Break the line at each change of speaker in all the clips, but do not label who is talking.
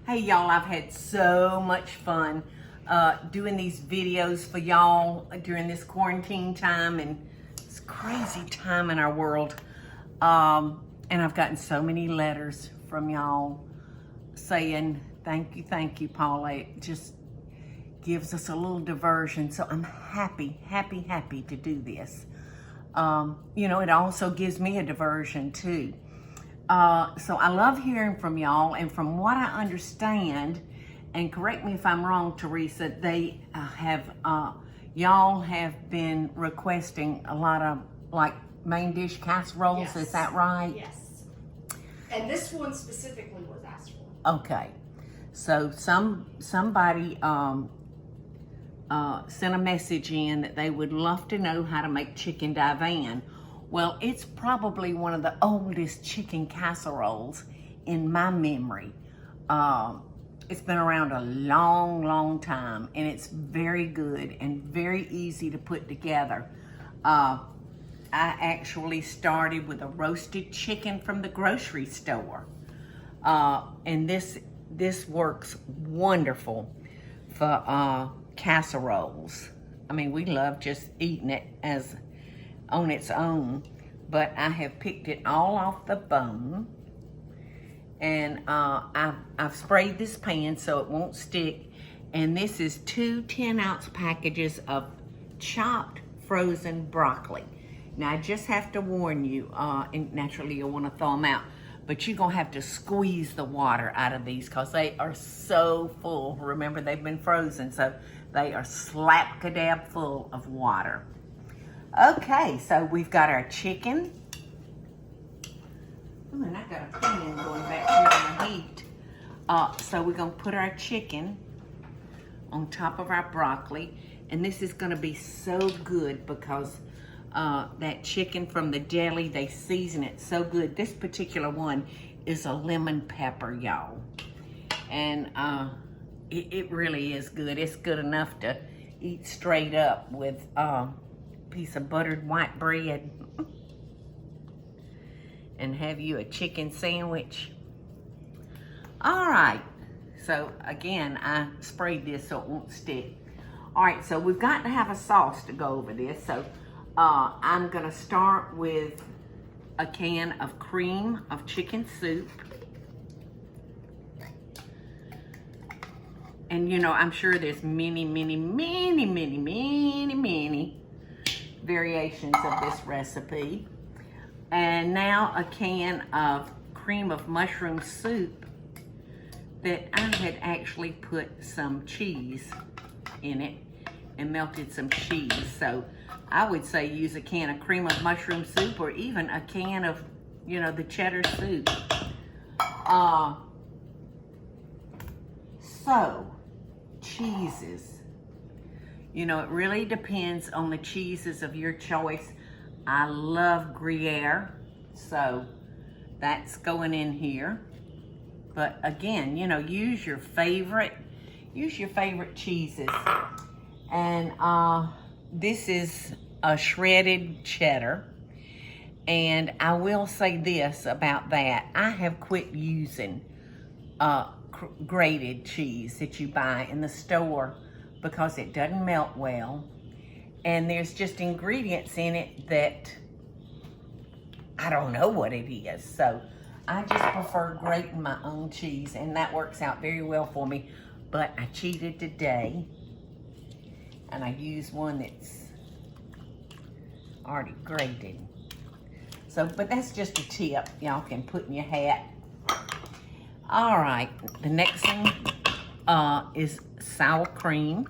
Hey y'all, I've had so much fun doing these videos for y'all during this quarantine time and this crazy time in our world. And I've gotten so many letters from y'all saying, thank you, Paula. It just gives us a little diversion. So I'm happy to do this. You know, it also gives me a diversion too. So I love hearing from y'all, and from what I understand, and correct me if I'm wrong, Teresa, they y'all have been requesting a lot of like main dish casseroles.
Yes.
Is that right?
Yes. And this one specifically was asked for.
Okay. So somebody sent a message in that they would love to know how to make chicken divan. Well, it's probably one of the oldest chicken casseroles in my memory. It's been around a long time, and it's very good and very easy to put together. I actually started with a roasted chicken from the grocery store. And this works wonderful for casseroles. I mean, we love just eating it as on its own, but I have picked it all off the bone, and I've sprayed this pan so it won't stick. And this is 2 10-ounce packages of chopped frozen broccoli. Now I just have to warn you, and naturally you'll want to thaw them out, but you're gonna have to squeeze the water out of these because they are so full. Remember, they've been frozen, so they are slap-ka-dab full of water. Okay, so we've got our chicken. Ooh, and I got a pan going back here on the heat. So we're gonna put our chicken on top of our broccoli, and this is gonna be so good because that chicken from the deli, they season it so good. This particular one is a lemon pepper, y'all. And it really is good. It's good enough to eat straight up with piece of buttered white bread and have you a chicken sandwich. All right, so again, I sprayed this so it won't stick. All right, so we've got to have a sauce to go over this. So I'm gonna start with a can of cream of chicken soup. And you know, I'm sure there's many variations of this recipe. And now a can of cream of mushroom soup that I had actually put some cheese in it and melted some cheese. So I would say use a can of cream of mushroom soup, or even a can of, you know, the cheddar soup. So cheeses. You know, it really depends on the cheeses of your choice. I love Gruyere, so that's going in here. But again, you know, use your favorite cheeses. And this is a shredded cheddar. And I will say this about that. I have quit using grated cheese that you buy in the store because it doesn't melt well, and there's just ingredients in it that I don't know what it is. So I just prefer grating my own cheese, and that works out very well for me. But I cheated today, and I used one that's already grated. So, but that's just a tip y'all can put in your hat. All right, the next thing is sour cream.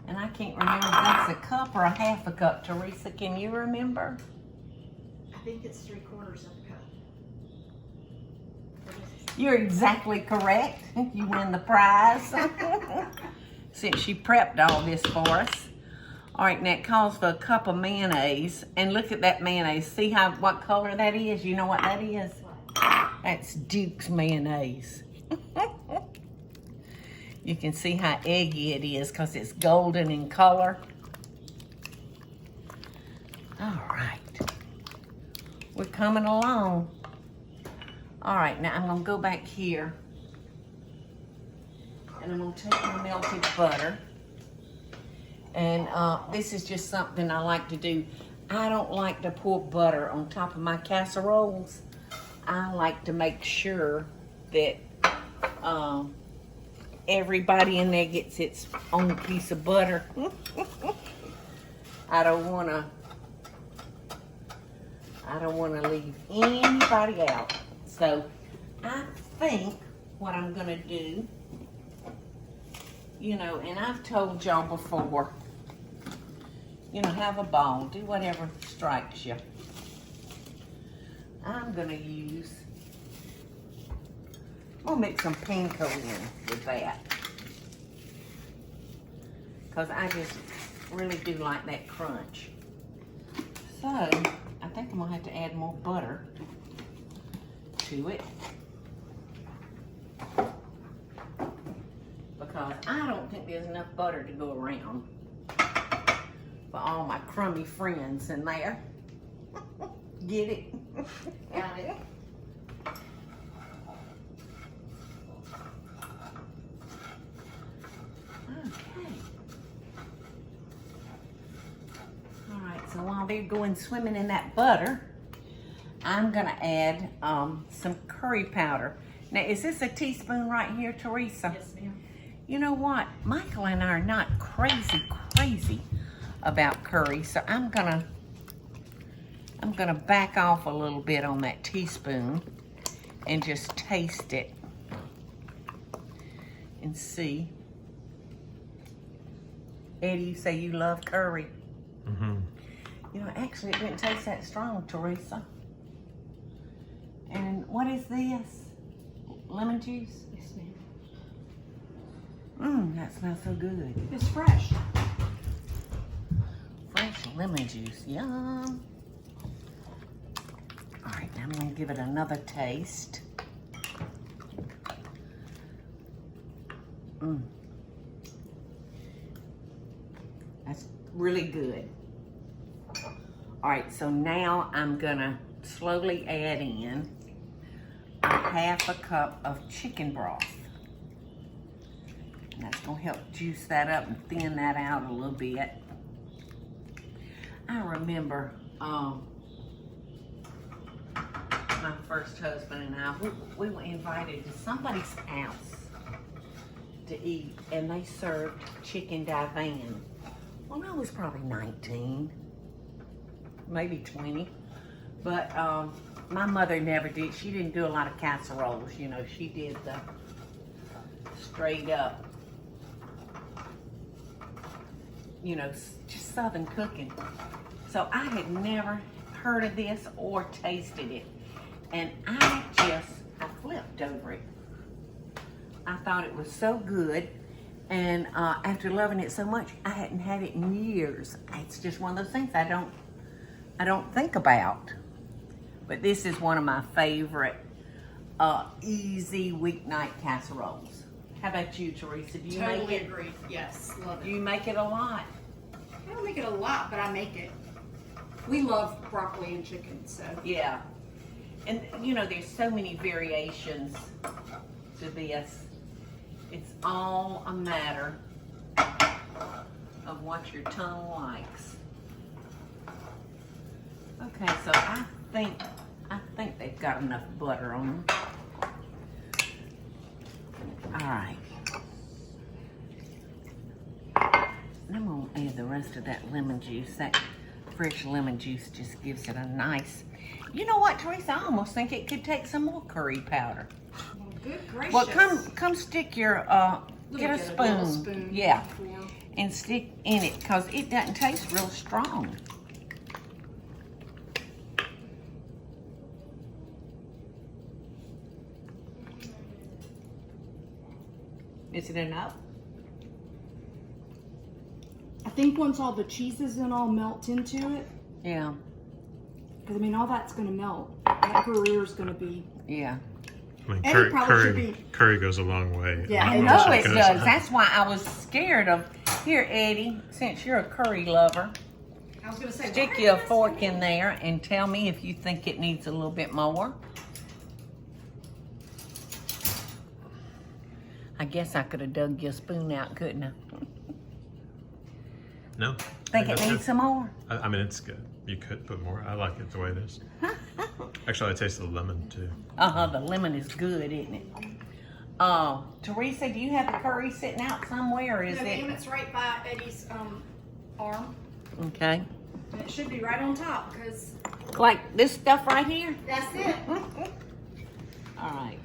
And I can't remember if that's a cup or a half a cup. Teresa, can you remember?
I think it's 3/4 of a cup.
You're exactly correct. You win the prize. Since she prepped all this for us. All right, now it calls for a cup of mayonnaise. And look at that mayonnaise. See what color that is? You know what that is? That's Duke's mayonnaise. You can see how eggy it is because it's golden in color. All right. We're coming along. All right, now I'm gonna go back here And I'm gonna take my melted butter. And this is just something I like to do. I don't like to pour butter on top of my casseroles. I like to make sure that everybody in there gets its own piece of butter. I don't wanna leave anybody out. So I think what I'm gonna do, you know, and I've told y'all before, you know, have a ball, do whatever strikes you. I'm gonna mix some panko in with that. Cause I just really do like that crunch. So, I think I'm gonna have to add more butter to it. Because I don't think there's enough butter to go around for all my crummy friends in there. Get it? Got it. Okay. All right, so while they're going swimming in that butter, I'm gonna add some curry powder. Now, is this a teaspoon right here, Teresa?
Yes, ma'am.
You know what? Michael and I are not crazy about curry, so I'm gonna back off a little bit on that teaspoon and just taste it and see. Eddie, you say you love curry.
Mm-hmm.
You know, actually it didn't taste that strong, Teresa. And what is this? Lemon juice?
Yes, ma'am.
That smells so good.
It's fresh.
Fresh lemon juice, yum. All right, now I'm gonna give it another taste. That's really good. All right, so now I'm gonna slowly add in a half a cup of chicken broth. And that's gonna help juice that up and thin that out a little bit. I remember my first husband and I, we were invited to somebody's house to eat, and they served chicken divan. Well, I was probably 19, maybe 20, but my mother never did. She didn't do a lot of casseroles, you know. She did the straight up, you know, just Southern cooking. So I had never heard of this or tasted it. And I flipped over it. I thought it was so good. And after loving it so much, I hadn't had it in years. It's just one of those things I don't think about. But this is one of my favorite easy weeknight casseroles. How about you, Teresa? Do you
Totally
make it?
agree. Yes, love
Do
it.
you make it a lot?
I don't make it a lot, but I make it. We love broccoli and chicken, so.
Yeah. And you know, there's so many variations to this. It's all a matter of what your tongue likes. Okay, so I think they've got enough butter on them. All right. And I'm gonna add the rest of that lemon juice. That fresh lemon juice just gives it a nice. You know what, Teresa? I almost think it could take some more curry powder.
Well, good gracious.
Well, come stick your get a spoon. Yeah,
before.
and stick in it because it doesn't taste real strong. Is it enough?
I think once all the cheeses and all melt into it,
Yeah,
because I mean all that's gonna melt. That career's gonna be.
yeah.
I mean,
Eddie probably should be.
curry goes a long way.
Yeah,
I
it
know
does.
it does. That's why I was scared of. Here, Eddie, since you're a curry lover,
I was gonna say.
stick
why
you a
is this
fork
so
in
big?
there and tell me if you think it needs a little bit more. I guess I could have dug your spoon out, couldn't I?
No.
Think it
that's
needs some more?
good. I mean, it's good. You could put more. I like it the way it is. Actually, I taste the lemon too.
The lemon is good, isn't it? Teresa, do you have the curry sitting out somewhere, or is
No, ma'am,
it?
it's right by Eddie's arm.
Okay.
And it should be right on top because
Like this stuff right here?
that's it.
All right.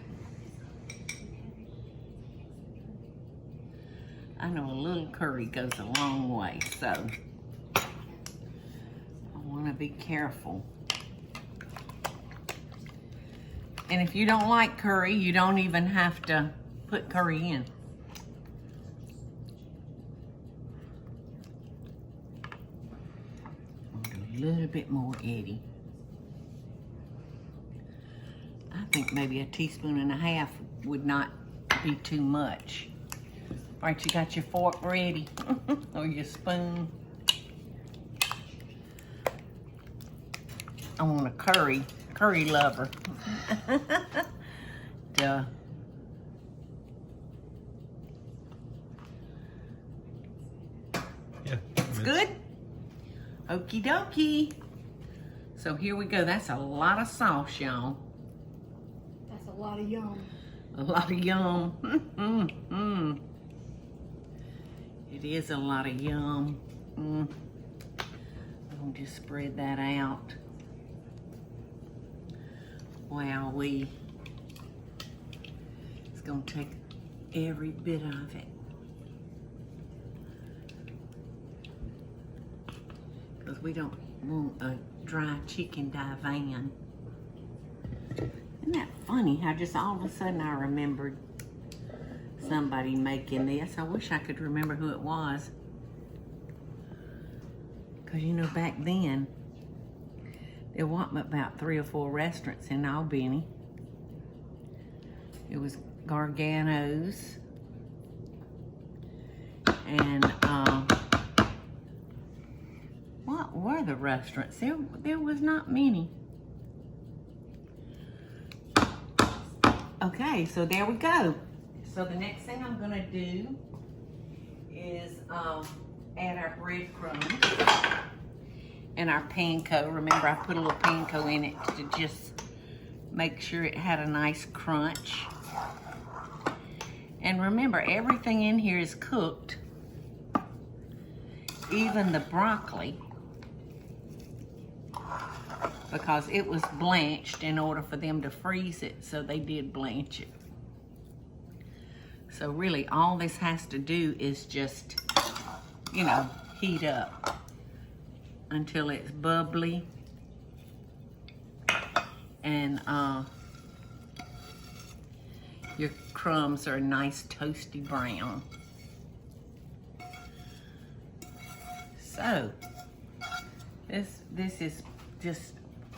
I know a little curry goes a long way, so I want to be careful. And if you don't like curry, you don't even have to put curry in. A little bit more, Eddie. I think maybe a teaspoon and a half would not be too much. All right, you got your fork ready, or your spoon. I want a curry lover. Duh.
Yeah.
It's good? Okie dokie. So here we go. That's a lot of sauce, y'all.
That's a lot of yum.
A lot of yum. It is a lot of yum. I'm gonna just spread that out. Wowee. It's gonna take every bit of it. Because we don't want a dry chicken divan. Isn't that funny how just all of a sudden I remembered somebody making this. I wish I could remember who it was. Because you know, back then, there wasn't about 3 or 4 restaurants in Albany. It was Gargano's and what were the restaurants? There was not many. Okay, so there we go. So the next thing I'm gonna do is add our breadcrumbs and our panko. Remember, I put a little panko in it to just make sure it had a nice crunch. And remember, everything in here is cooked, even the broccoli, because it was blanched in order for them to freeze it, so they did blanch it. So really, all this has to do is just, you know, heat up until it's bubbly and your crumbs are a nice toasty brown. So this is just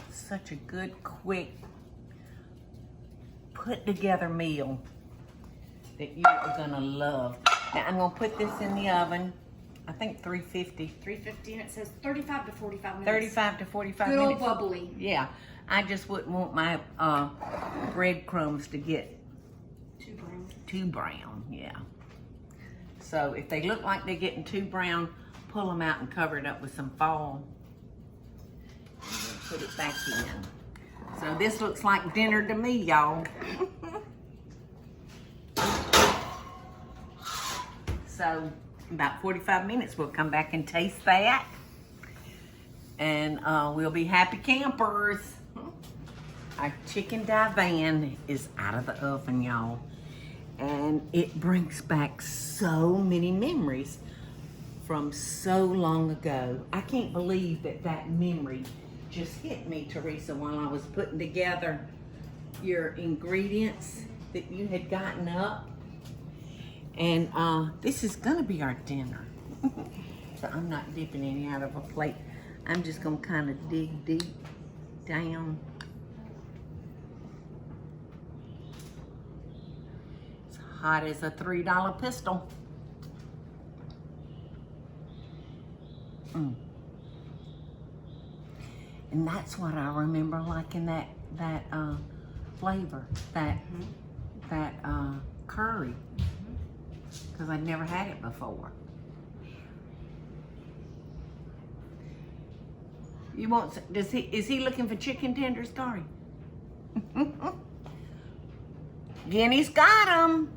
such a good, quick, put together meal that you are gonna love. Now I'm gonna put this in the oven, I think 350.
350, and it says 35 to 45 minutes.
35 to 45
Good
minutes.
old bubbly.
Yeah, I just wouldn't want my breadcrumbs to get
Too brown.
too brown, yeah. So if they look like they're getting too brown, pull them out and cover it up with some foil. And then put it back in. So this looks like dinner to me, y'all. So about 45 minutes, we'll come back and taste that. And we'll be happy campers. Our chicken divan is out of the oven, y'all. And it brings back so many memories from so long ago. I can't believe that memory just hit me, Teresa, while I was putting together your ingredients that you had gotten up. And this is gonna be our dinner. So I'm not dipping any out of a plate. I'm just gonna kind of dig deep down. It's hot as a $3 pistol. And that's what I remember liking that flavor, that curry. because I'd never had it before. You want? Is he looking for chicken tenders, Dory? Guinea's got them.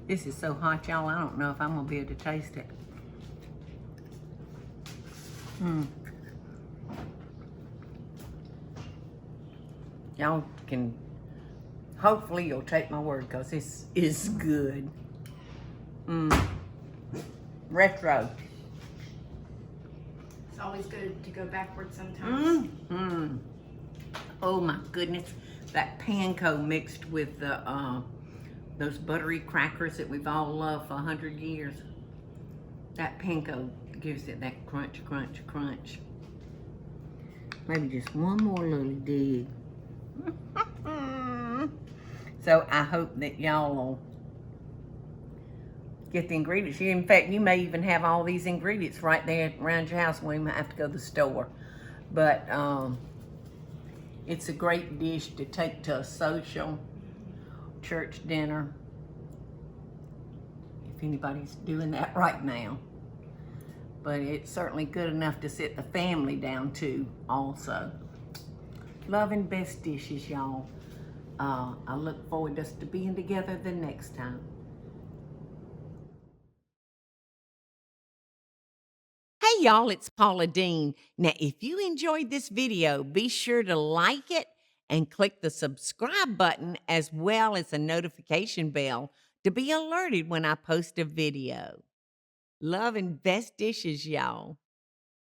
This is so hot, y'all. I don't know if I'm gonna be able to taste it. Y'all can, hopefully you'll take my word, because this is good. Retro.
It's always good to go backwards sometimes.
Oh my goodness. That panko mixed with the those buttery crackers that we've all loved for 100 years. That panko gives it that crunch, crunch, crunch. Maybe just one more little dig. So I hope that y'all will get the ingredients. In fact, you may even have all these ingredients right there around your house when you might have to go to the store. But it's a great dish to take to a social church dinner, if anybody's doing that right now. But it's certainly good enough to sit the family down to also. Loving best dishes, y'all. I look forward to us to being together the next time. Hey y'all, it's Paula Deen. Now, if you enjoyed this video, be sure to like it and click the subscribe button as well as the notification bell to be alerted when I post a video. Love and best dishes, y'all.